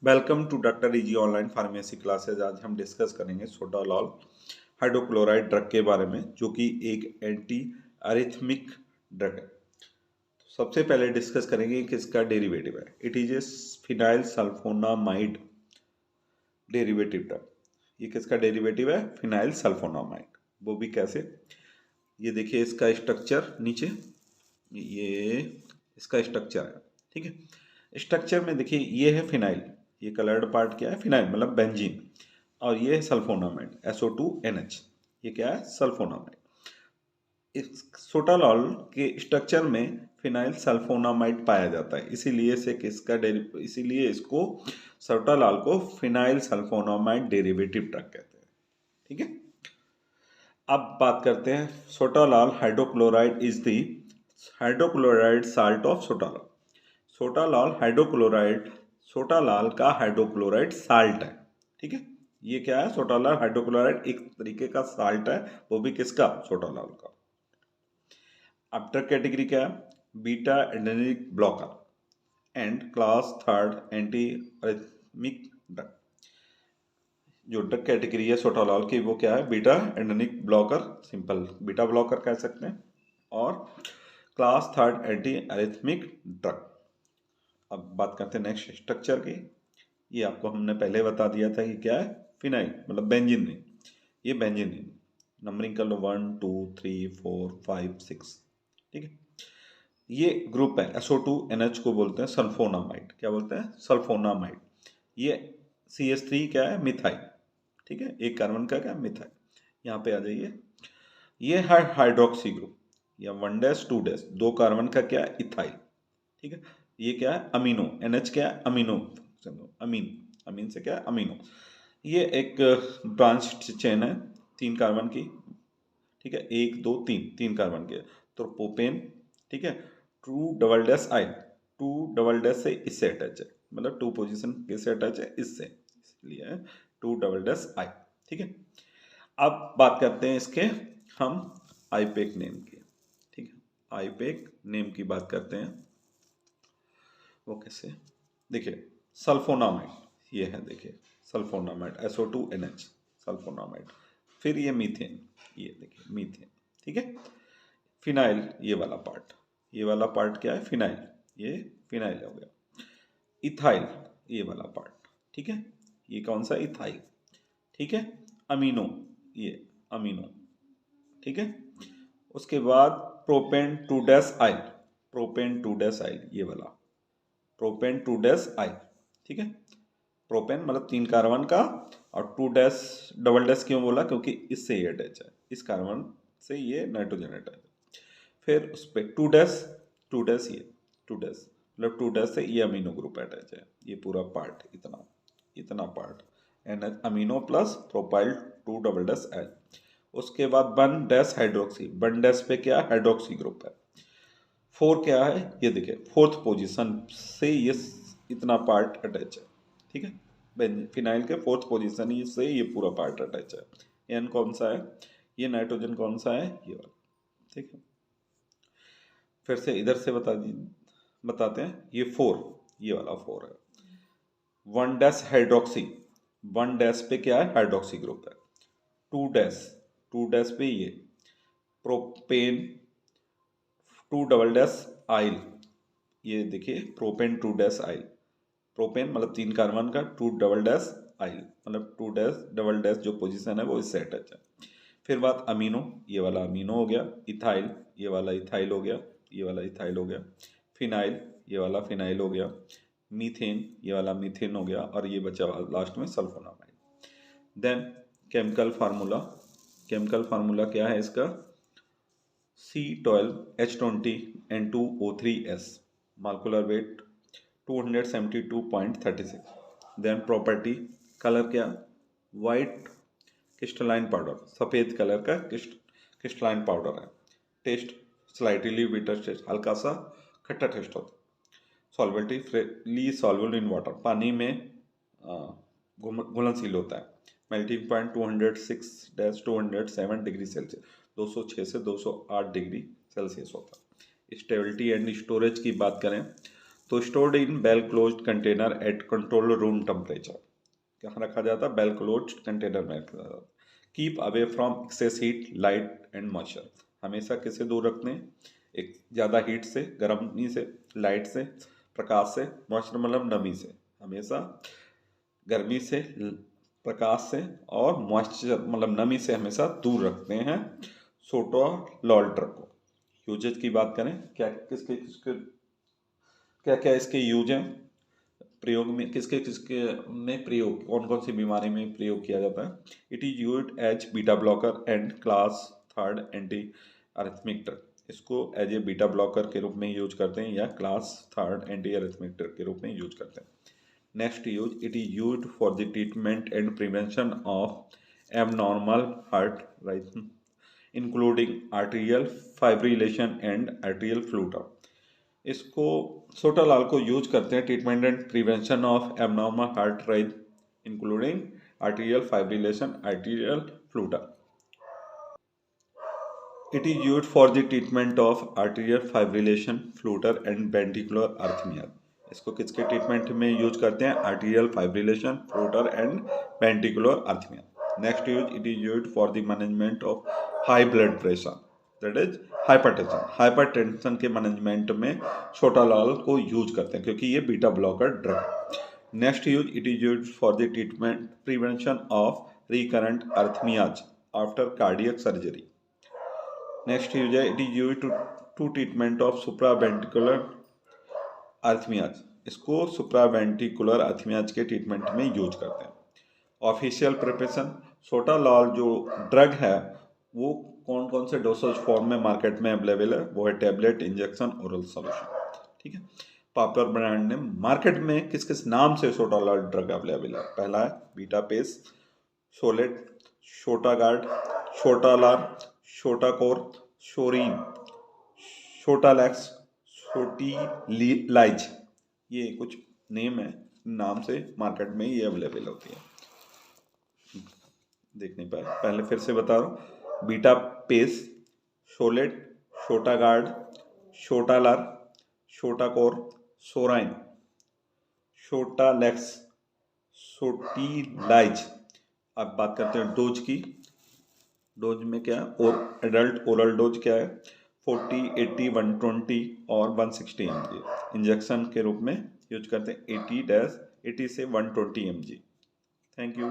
Welcome to doctor easy online pharmacy classes. आज हम discuss करेंगे सोटालॉल हाइड्रोक्लोराइड ड्रग के बारे में, जो कि एक एंटी अरिथमिक ड्रग है। सबसे पहले डिस्कस करेंगे कि इसका डेरिवेटिव है। It is a phenyl sulphonamide derivative drug. ये किसका डेरिवेटिव है? Phenyl sulphonamide. वो भी कैसे? ये देखिए इसका स्ट्रक्चर नीचे, ये इसका स्ट्रक्चर है। ठीक है, स्ट्रक्चर में देखिए ये है फिनाइल, ये कलर्ड पार्ट क्या है? फिनाइल मतलब बेंजीन। और ये है सल्फोनामाइड SO2NH। ये क्या है? सल्फोनामाइड। इस सोटालॉल के स्ट्रक्चर में फिनाइल सल्फोनामाइड पाया जाता है, इसीलिए इसको सोटालॉल को फिनाइल सल्फोनामाइड डेरिवेटिव ड्रग कहते हैं। ठीक है, अब बात करते हैं sotalol hydrochloride is the hydrochloride salt of sotalol. Sotalol hydrochloride sotalol का हाइड्रोक्लोराइड साल्ट है। ठीक है, ये क्या है? सोटालॉल हाइड्रोक्लोराइड एक तरीके का साल्ट है, वो भी किसका? सोटालॉल का। अब ड्रग कैटेगरी क्या है? Beta adrenergic blocker and class third anti arrhythmic drug. जो ड्रग कैटेगरी है सोटालॉल की, वो क्या है? Beta adrenergic blocker, simple beta blocker कह सकते हैं, और class third anti arrhythmic drug. अब बात करते हैं नेक्स्ट स्ट्रक्चर की। ये आपको हमने पहले बता दिया था कि क्या है? फिनाइल मतलब बेंजीन नहीं, ये बेंजीन नहीं। नंबरिंग कर लो 1 2 3 4 5 6। ठीक है, ये ग्रुप है SO2NH को बोलते हैं सल्फोनामाइड। क्या बोलते हैं? सल्फोनामाइड। ये CH3 क्या है? मिथाइल। ठीक है, एक कार्बन का क्या? मिथाइल। यहाँ पे आ जाइए, ये है हाइड्रोक्सी ग्रुप, या 1 डैश 2 डैश, दो कार्बन का क्या है? इथाइल। ठीक है, ये क्या है? अमीनो। NH क्या है? अमीनो। चलो अमीन, अमीन से क्या है? अमीनो। ये एक ब्रांच चेन है, 3 कार्बन की। ठीक है, 1 2 3, 3 कार्बन के। तो प्रोपेन। ठीक है, 2 double dash I, 2 double dash से इससे अटैच है, मतलब 2 पोजीशन किससे अटैच है? इससे, इसलिए 2 डबल डैश आई। ठीक है, अब बात करते हैं इसके हम आईपेक नेम की। ठीक है, आईपेक नेम की बात करते हैं। वो कैसे? देखिए सल्फोनामाइड ये है, देखिए सल्फोनामाइड SO2NH सल्फोनामाइड। फिर ये मीथेन, ये देखिए मीथेन। ठीक है, फिनाइल ये वाला पार्ट, ये वाला पार्ट क्या है? फिनाइल, ये फिनाइल हो गया। इथाइल ये वाला पार्ट। ठीक है, ये कौन सा? इथाइल। ठीक है, अमीनो, ये अमीनो। ठीक है, उसके बाद प्रोपेन 2 डैश आइल, प्रोपेन 2 डैश आइल ये वाला, प्रोपेन 2 डैश आई। ठीक है, प्रोपेन मतलब 3 कार्बन का, और 2 डबल डैश क्यों बोला? क्योंकि इससे ये अटैच है, इस कार्बन से ये नाइट्रोजन अटैच है। फिर उस पर 2 डैश ये 2 डैश, मतलब 2 डैश से ये अमीनो ग्रुप अटैच है। ये पूरा पार्ट, इतना इतना part N amino plus propyl 2 double dash L. उसके बाद 1 डैश हाइड्रोक्सी, 1 डैश पे क्या? हाइड्रोक्सी ग्रुप है। 4 क्या है? ये देखिए फोर्थ पोजीशन से ये इतना पार्ट अटैच है। ठीक है, फिनाइल के फोर्थ पोजीशन से ये पूरा पार्ट अटैच है। एन कौन सा है? ये नाइट्रोजन कौन सा है? ये वाला। ठीक है, फिर से इधर से बताते हैं। ये 4, ये वाला 4 है। 1 डैश हाइड्रोक्सी, 1 डैश पे क्या है? हाइड्रोक्सी ग्रुप है। 2 डैश, 2 डैश पे ये प्रोपेन 2 डबल डैश आइल। ये देखिए प्रोपेन 2 डैश आइल, प्रोपेन मतलब 3 कार्बन का, 2 डबल डैश आइल मतलब 2 डैश डबल डैश जो पोजीशन है वो इससे अटैच है। फिर बात अमीनो, ये वाला अमीनो हो गया। इथाइल ये वाला इथाइल हो गया, ये वाला इथाइल हो गया। फिनाइल ये वाला फिनाइल हो गया। मीथेन ये वाला मीथेन हो गया, और ये बचा लास्ट में sulphonamide. Then chemical formula, chemical formula क्या है इसका? C12H20N2O3S, molecular weight 272.36। Then property, colour क्या? वाइट क्रिस्टलाइन पाउडर, सफ़ेद कलर का क्रिस्टलाइन पाउडर है। टेस्ट स्लाइटली बिटर टेस्ट, हल्का सा खट्टा टेस्ट होता है। Solvent freely solvable in water, पानी में घुलनशील होता है। मेल्टिंग पॉइंट 206-207 डिग्री सेल्सियस, 206 से 208 डिग्री सेल्सियस होता है। स्टेबिलिटी एंड स्टोरेज की बात करें तो stored in well closed container at control room temperature, कहाँ रखा जाता है? वेल क्लोज्ड कंटेनर में रखा जाता है। Keep away from excess heat, light and moisture, हमेशा किससे दूर रखते हैं? एक ज़्यादा हीट से, गर्मी से, लाइट से, प्रकाश से, मॉइस्चर मतलब नमी से, हमेशा गर्मी से, प्रकाश से और मॉइस्चर मतलब नमी से हमेशा दूर रखते हैं सोटोलॉल्टर को। यूजेज की बात करें, क्या किसके किसके क्या क्या इसके यूज हैं, प्रयोग में किसके किसके में प्रयोग, कौन कौन सी बीमारी में प्रयोग किया जाता है? It is used as beta blocker and class third anti arrhythmic drug, इसको एज ए बीटा ब्लॉकर के रूप में यूज करते हैं या class third anti arrhythmic drug के रूप में यूज करते हैं। Next use, it is used for the treatment and prevention of abnormal heart rhythm including arterial fibrillation and arterial flutter, इसको सोटालाल को यूज करते हैं treatment and prevention of abnormal heart rate including arterial fibrillation, arterial flutter. It is used for the treatment of arterial fibrillation, flutter and ventricular arrhythmia, इसको किसके treatment में use करते हैं? Arterial fibrillation, flutter and ventricular arrhythmia. Next use, it is used for the management of high blood pressure, that is hypertension, hypertension के management में sotalol को use करते हैं क्योंकि ये बीटा ब्लॉकर ड्रग है। Next use, it is used for the treatment prevention of recurrent arrhythmias after cardiac surgery. Next use है, it is used to treatment of supraventricular arrhythmias, इसको supraventricular अर्थमियाज के treatment में use करते हैं। Official preparation, सोटालॉल जो drug है वो कौन कौन से डोसेज फॉर्म में मार्केट में अवेलेबल है? वो है टैबलेट, इंजेक्शन, ओरल सॉल्यूशन, ठीक है। पॉपुलर ब्रांड नेम, मार्केट में किस किस नाम से सोटालॉल ड्रग अवेलेबल है? पहला है बीटा पेस, सोलेट, शोटागार्ड, शोटालार, शोटाकोर, शोरीन, शोटालैक्स, सोटीलाइज, ये कुछ नेम है, नाम से मार्केट में ये अवेलेबल होती है। देख नहीं पाए, पहले फिर से बता रहा हूँ, बीटा पेस, सोलेट, शोटागार्ड, शोटालार, शोटाकोर, सोराइन, शोटालेक्स, सोटीलाइज। अब बात करते हैं डोज की। डोज में क्या है? और एडल्ट ओरल डोज क्या है? 40, 80, 120 और 160 mg। इंजेक्शन के रूप में यूज करते हैं 80 से 120 mg। Thank you.